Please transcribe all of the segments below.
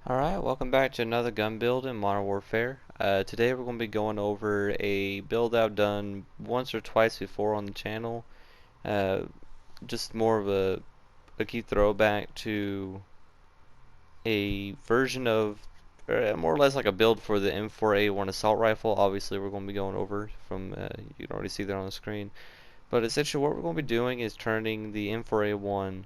Alright, welcome back to another gun build in Modern Warfare. Today we're going to be going over a build I've done once or twice before on the channel. Uh, just more of a key throwback to a version of, more or less like a build for the M4A1 assault rifle. Obviously we're going to be going over from, you can already see that on the screen. But essentially what we're going to be doing is turning the M4A1,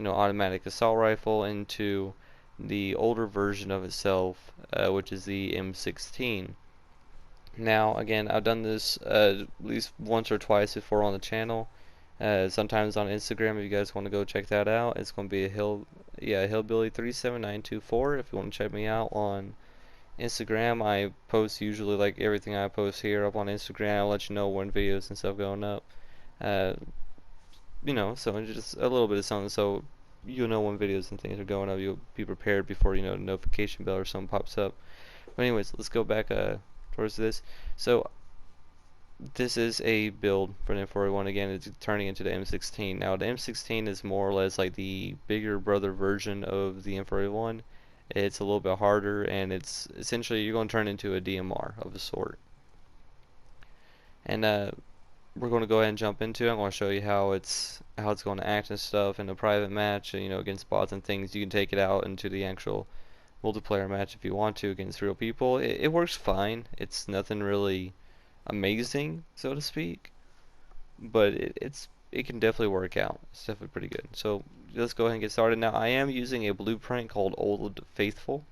automatic assault rifle into the older version of itself, which is the M16. Now, again, I've done this at least once or twice before on the channel. Sometimes on Instagram, if you guys want to go check that out, it's going to be Hillbilly 37924. If you want to check me out on Instagram, I post usually like everything I post here up on Instagram. I'll let you know when videos and stuff going up. Uh, so just a little bit of something, so you'll know when videos and things are going up. You'll be prepared before the notification bell or something pops up. But anyways, let's go back towards this. So this is a build for the M4A1. Again, it's turning into the M16. Now the M16 is more or less like the bigger brother version of the M4A1. It's a little bit harder, and it's essentially you're going to turn into a DMR of a sort. And we're going to go ahead and jump into it. I'm going to show you how it's going to act and stuff in a private match, against bots and things. You can take it out into the actual multiplayer match if you want to against real people. It works fine. It's nothing really amazing, so to speak, but it can definitely work out. It's definitely pretty good. So let's go ahead and get started. Now I am using a blueprint called Old Faithful.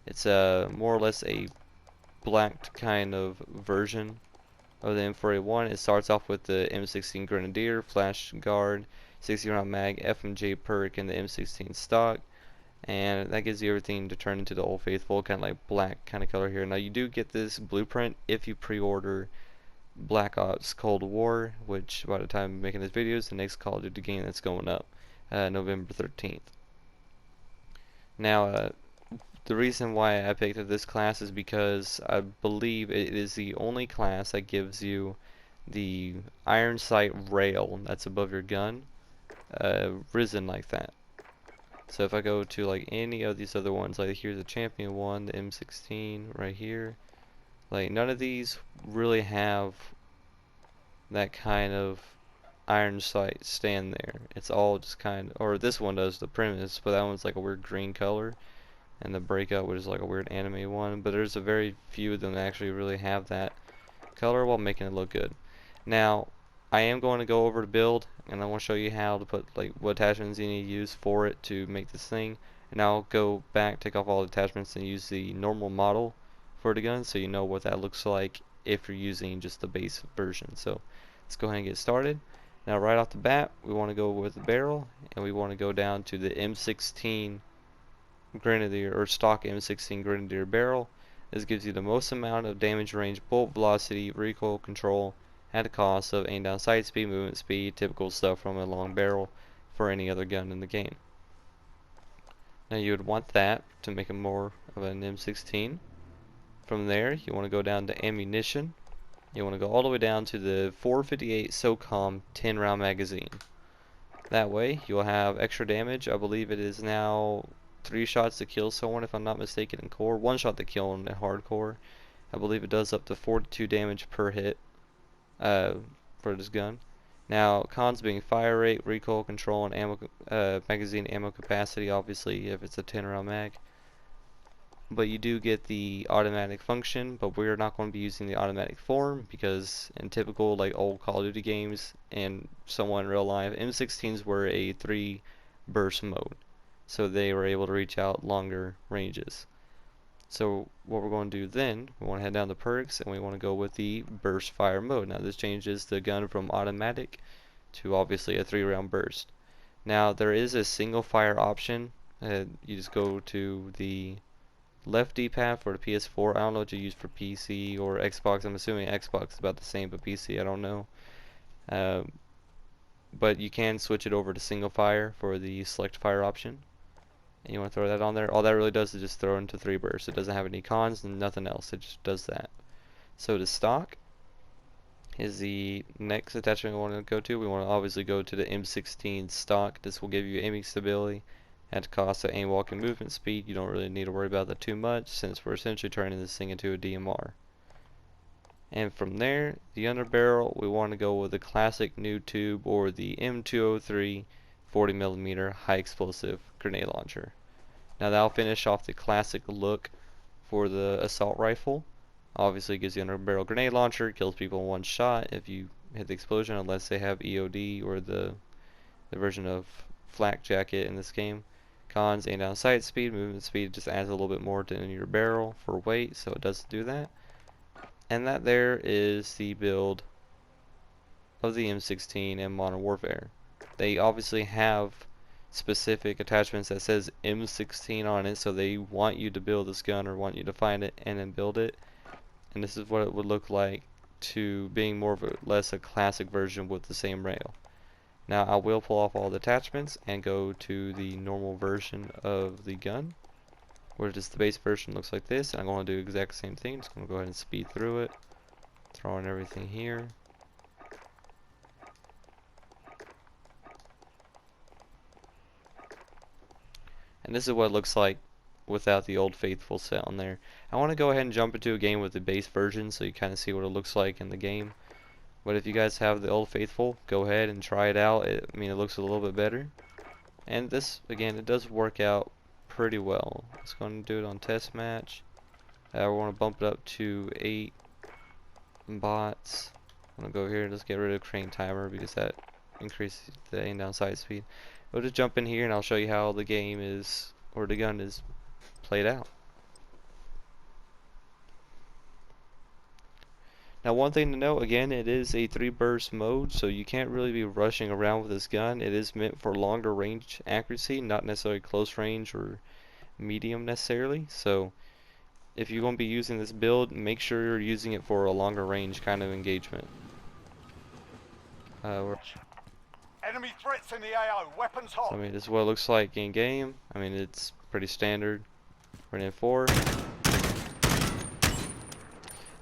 It's more or less a blacked kind of version of the M4A1. It starts off with the M16 Grenadier, flash guard, 60 round mag, FMJ perk, and the M16 stock. And that gives you everything to turn into the Old Faithful, kind of like black kind of color here. Now you do get this blueprint if you pre-order Black Ops Cold War, which by the time I'm making this video is the next Call of Duty game that's going up, November 13th. Now, the reason why I picked this class is because I believe it is the only class that gives you the iron sight rail that's above your gun risen like that. So if I go to like any of these other ones, like here's the champion one, the M16 right here, like none of these really have that kind of iron sight stand there. It's all just kind of, or this one does, the premise, but that one's like a weird green color, and the breakout which is like a weird anime one, but there's a very few of them that actually really have that color while making it look good. Now I am going to go over the build, and I want to show you how to put like what attachments you need to use for it to make this thing, and I'll go back, take off all the attachments, and use the normal model for the gun so you know what that looks like if you're using just the base version. So let's go ahead and get started. Now right off the bat, we want to go with the barrel, and we want to go down to the M16 Grenadier, or stock M16 Grenadier barrel. This gives you the most amount of damage range, bullet velocity, recoil control, at a cost of aim down sight speed, movement speed, typical stuff from a long barrel for any other gun in the game. Now you would want that to make it more of an M16. From there, you want to go down to ammunition. You want to go all the way down to the 458 SOCOM 10 round magazine. That way you'll have extra damage. I believe it is now 3 shots to kill someone, if I'm not mistaken, in core. 1 shot to kill in hardcore. I believe it does up to 42 damage per hit for this gun. Now, cons being fire rate, recoil control, and ammo, magazine ammo capacity, obviously, if it's a 10 round mag. But you do get the automatic function, but we're not going to be using the automatic form because in typical like old Call of Duty games and somewhat in real life, M16s were a 3 burst mode, so they were able to reach out longer ranges. So what we're going to do then, we want to head down to perks, and we want to go with the burst fire mode. Now this changes the gun from automatic to obviously a 3 round burst. Now there is a single fire option. You just go to the left D-pad for the PS4. I don't know what you use for PC or Xbox. I'm assuming Xbox is about the same, but PC I don't know. But you can switch it over to single fire for the select fire option. And you want to throw that on there. All that really does is just throw it into 3 bursts. It doesn't have any cons and nothing else. It just does that. So the stock is the next attachment we want to go to. We want to obviously go to the M16 stock. This will give you aiming stability, At the cost of aim, walk, and movement speed, you don't really need to worry about that too much since we're essentially turning this thing into a DMR. And from there, the underbarrel, we want to go with the classic new tube or the M203 40mm high explosive grenade launcher. Now that'll finish off the classic look for the assault rifle. Obviously it gives you an underbarrel grenade launcher, kills people in one shot if you hit the explosion, unless they have EOD or the version of flak jacket in this game. Cons: aim down sight speed, movement speed just adds a little bit more to your barrel for weight, so it does do that. And that there is the build of the M16 in Modern Warfare. They obviously have specific attachments that says M16 on it, so they want you to build this gun or want you to find it and then build it. And this is what it would look like to being more or less a classic version with the same rail. Now I will pull off all the attachments and go to the normal version of the gun, where just the base version looks like this, and I'm going to do the exact same thing. Just going to go ahead and speed through it, throw in everything here. And this is what it looks like without the Old Faithful set on there. I want to go ahead and jump into a game with the base version so you kind of see what it looks like in the game. But if you guys have the Old Faithful, go ahead and try it out. I mean, it looks a little bit better. And this, again, it does work out pretty well. Let's go and do it on test match. We want to bump it up to 8 bots. I'm going to go here, let's get rid of crane timer because that increases the aim down sight speed. We'll just jump in here and I'll show you how the game is, or the gun is played out. Now one thing to note, again, it is a 3-burst mode, so you can't really be rushing around with this gun. It is meant for longer range accuracy, not necessarily close range or medium necessarily. So if you're going to be using this build, make sure you're using it for a longer range kind of engagement. Enemy threats in the AO, weapons hot. So, I mean, this is what it looks like in game. I mean, it's pretty standard. Running 4.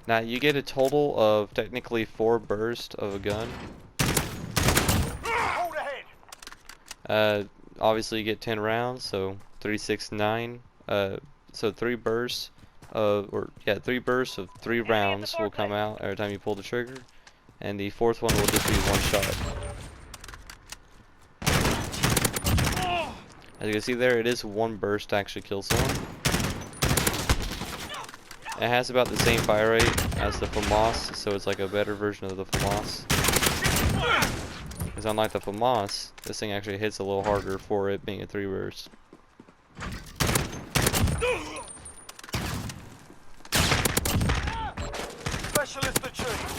Now you get a total of technically 4 bursts of a gun. Hold ahead. Obviously you get 10 rounds, so 3, 6, 9. So 3 bursts of, 3 bursts of 3 rounds will come out every time you pull the trigger, and the 4th one will just be 1 shot. As you can see there, it is 1 burst to actually kill someone. It has about the same fire rate as the FAMAS, so it's like a better version of the FAMAS. Because unlike the FAMAS, this thing actually hits a little harder for it being a 3 burst. Specialist achieved.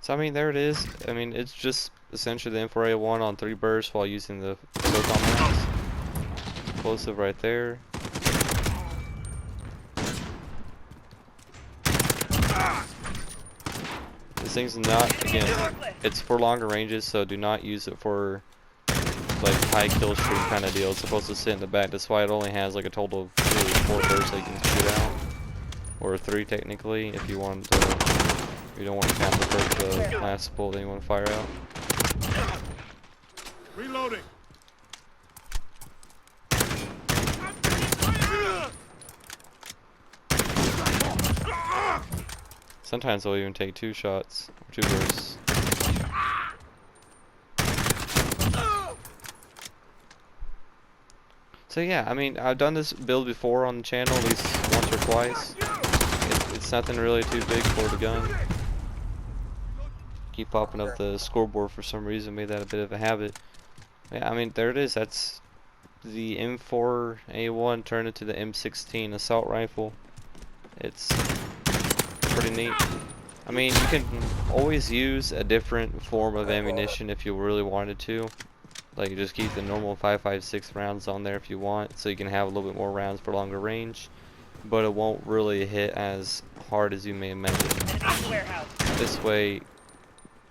So I mean, there it is. I mean, it's just essentially the M4A1 on 3 bursts while using the SOCOM rounds. Explosive right there. This thing's not, again, it's for longer ranges, so do not use it for like high kill streak kind of deal. It's supposed to sit in the back. That's why it only has like a total of really 4 bursts that you can shoot out, or 3 technically if you want to. If you don't want to count the first last bullet that you want to fire out. Reloading. Sometimes they'll even take 2 shots, or 2 bursts. So yeah, I mean, I've done this build before on the channel, at least once or twice. It's nothing really too big for the gun. Keep popping up the scoreboard for some reason, made that a bit of a habit. Yeah, I mean, there it is. That's the M4A1 turned into the M16 assault rifle. It's pretty neat. I mean, you can always use a different form of ammunition if you really wanted to. Like, you just keep the normal 5.56 rounds on there if you want, so you can have a little bit more rounds for longer range, but it won't really hit as hard as you may imagine. This way,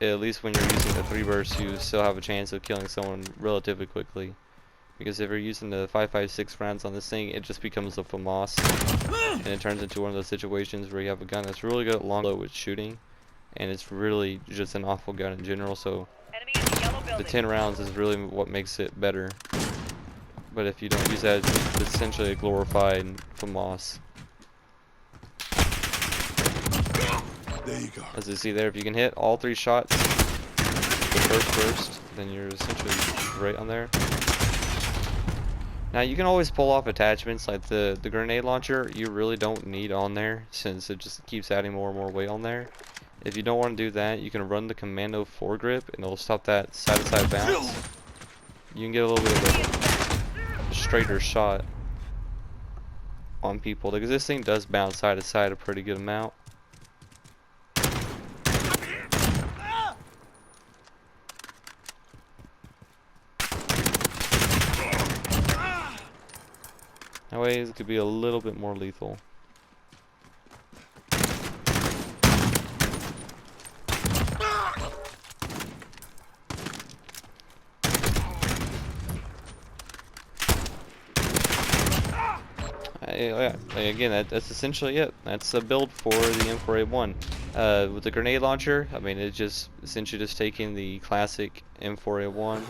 at least when you're using the 3 bursts, you still have a chance of killing someone relatively quickly. Because if you're using the 5.56 rounds on this thing, it just becomes a FAMAS, and it turns into one of those situations where you have a gun that's really good at long low with shooting, and it's really just an awful gun in general. So the 10 rounds is really what makes it better. But if you don't use that, it's essentially a glorified FAMAS. There you go. As you see there, if you can hit all 3 shots the first burst, then you're essentially right on there. Now you can always pull off attachments like the grenade launcher. You really don't need on there since it just keeps adding more and more weight on there. If you don't want to do that, you can run the commando foregrip and it'll stop that side-to-side bounce. You can get a little bit of a straighter shot on people because this thing does bounce side to side a pretty good amount. That way it could be a little bit more lethal. Yeah, again, that's essentially it. That's a build for the M4A1. With the grenade launcher, I mean, it's just essentially just taking the classic M4A1,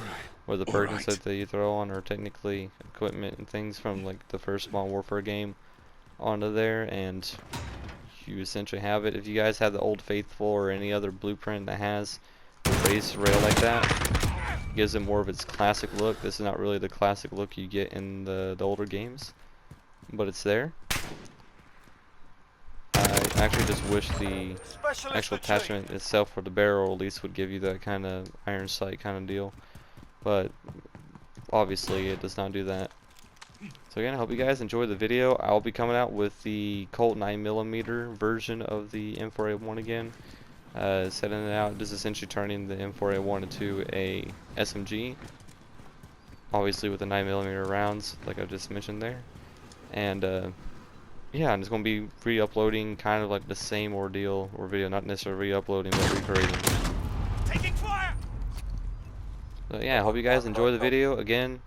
where the perkins that you throw on are technically equipment and things from like the first Modern Warfare game onto there, and you essentially have it. If you guys have the Old Faithful or any other blueprint that has the base rail like that, it gives it more of its classic look. This is not really the classic look you get in the older games, but it's there. I actually just wish the actual attachment itself for the barrel at least would give you that kind of iron sight kind of deal, but obviously it does not do that. So again, I hope you guys enjoy the video. I'll be coming out with the Colt 9mm version of the M4A1 again, setting it out, just essentially turning the M4A1 into a SMG, obviously with the 9mm rounds like I just mentioned there. And yeah, I'm just going to be re-uploading kind of like the same ordeal or video, not necessarily re-uploading but recreating. Taking fire! So yeah, I hope you guys enjoy the video. Again,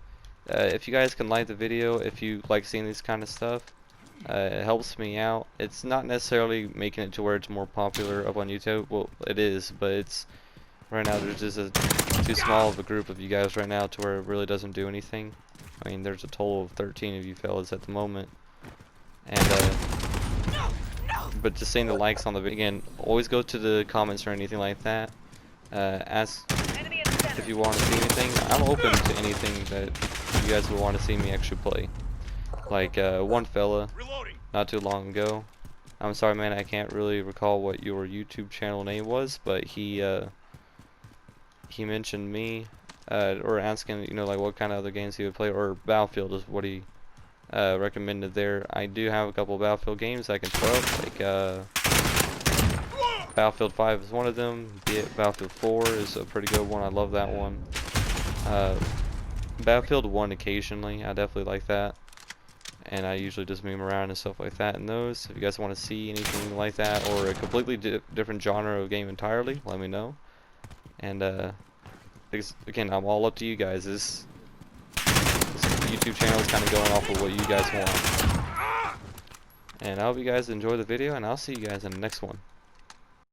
if you guys can like the video, if you like seeing this kind of stuff, it helps me out. It's not necessarily making it to where it's more popular up on YouTube. Well, it is, but it's right now there's just too small of a group of you guys right now to where it really doesn't do anything. I mean, there's a total of 13 of you fellas at the moment, and but just seeing the likes on the video, again, always go to the comments or anything like that. Ask if you want to see anything. I'm open to anything that you guys would want to see me actually play. Like one fella not too long ago, I'm sorry man, I can't really recall what your YouTube channel name was, but he mentioned me or asking, you know, like what kind of other games he would play, or Battlefield is what he recommended there. I do have a couple of Battlefield games I can throw up, like Battlefield 5 is one of them. Battlefield 4 is a pretty good one. I love that one. Battlefield 1 occasionally, I definitely like that, and I usually just meme around and stuff like that in those. If you guys want to see anything like that or a completely different genre of game entirely, let me know. And again, I'm all up to you guys. This YouTube channel is kind of going off of what you guys want. And I hope you guys enjoy the video, and I'll see you guys in the next one.